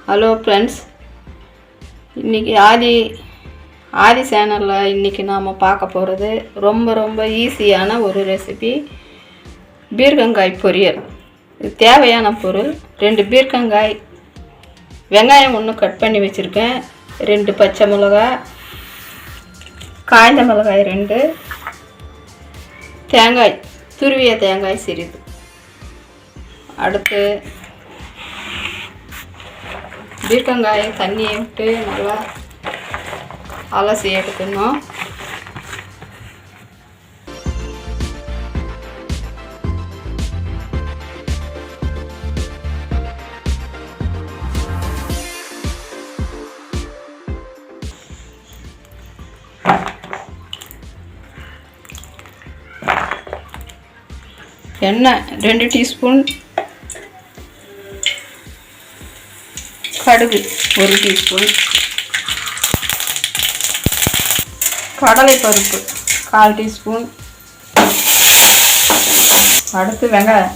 Hello friends, இன்றைக்கி ஆதி சேனலில் இன்றைக்கி நாம் பார்க்க போகிறது ரொம்ப ஈஸியான ஒரு ரெசிபி, பீர்க்கங்காய் பொரியல். இது தேவையான பொருள்: 2 பீர்க்கங்காய், வெங்காயம் 1 கட் பண்ணி வச்சுருக்கேன், 2 பச்சை மிளகாய், காய்ந்த மிளகாய் 2, தேங்காய், துருவிய தேங்காய் சிறிது. அடுத்து பீர்க்கங்காயை தண்ணியை விட்டு நல்லா அலசி எடுக்கணும். எண்ணெய் 2 டீஸ்பூன், கடுகு 1 டீஸ்பூன், கடலை பருப்பு 1/4 டீஸ்பூன். அடுத்து வெங்காயம்,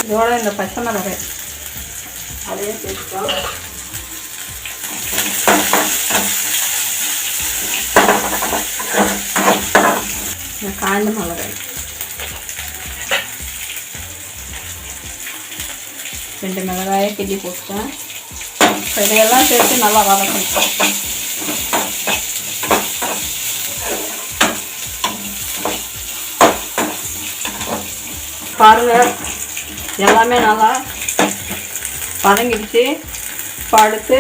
இதோட இந்த பச்சை மிளகாய் அதையும் சேர்த்துக்கலாம். இந்த காய்ந்த மிளகாய் 2 மிளகாயை கிள்ளி போட்டேன். இதையெல்லாம் சேர்த்து நல்லா வதக்கணும். பாருங்கள், எல்லாமே நல்லா வதங்கிடுச்சு. இப்போ அடுத்து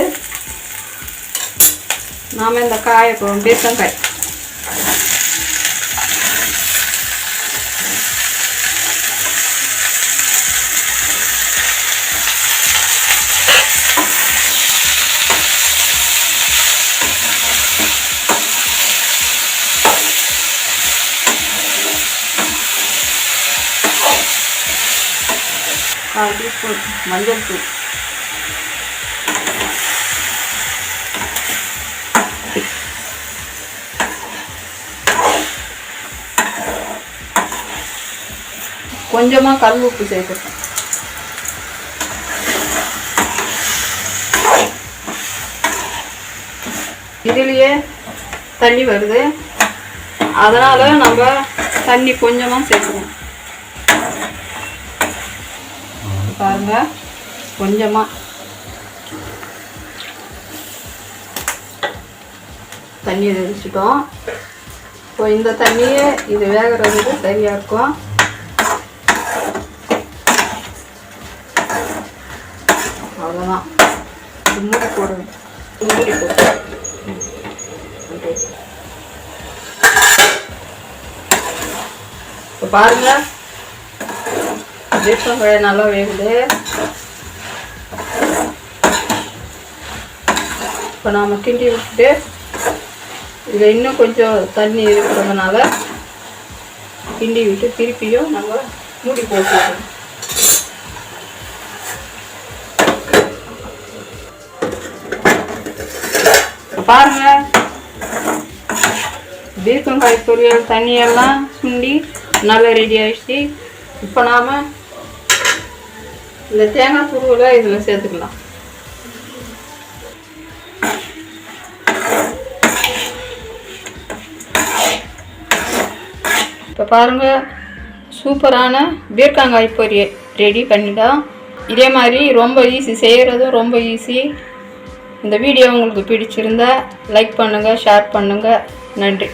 நாம் இந்த காயை பீர்க்கங்காய் டீஸ்பூன் மஞ்சள் தூள், கொஞ்சமாக கல் உப்பு சேர்த்துப்பேன். இதுலேயே தண்ணி வருது, அதனால் நம்ம தண்ணி கொஞ்சமாக சேர்க்கணும். பாருங்க, கொஞ்சமாக தண்ணி தெளிச்சிட்டோம். இப்போ இந்த தண்ணியே இது வேகிறதுக்கு சரியாக இருக்கும். அவ்வளோதான், மூடி போடுவேன். மூடி போட்டு இப்போ பாருங்கள், பீர்க்கங்காய் நல்லா வேகுது. இப்போ நாம் கிண்டி விட்டுட்டு இதில் இன்னும் கொஞ்சம் தண்ணி இருக்கிறதுனால கிண்டி விட்டு திருப்பியும் நம்ம மூடி போட்டுக்கணும். பாருங்கள், பீர்க்கங்காய் பொரியல் தண்ணியெல்லாம் சுண்டி நல்லா ரெடி ஆகிடுச்சு. இப்போ நாம் இந்த தேங்காய் துருவலை இதில் சேர்த்துக்கலாம். இப்போ பாருங்கள், சூப்பரான பீர்க்கங்காய் பொரியல் ரெடி பண்ணிட்டோம். இதே மாதிரி ரொம்ப ஈஸி, செய்கிறதும் ரொம்ப ஈஸி. இந்த வீடியோ உங்களுக்கு பிடிச்சிருந்தா லைக் பண்ணுங்கள், ஷேர் பண்ணுங்கள். நன்றி.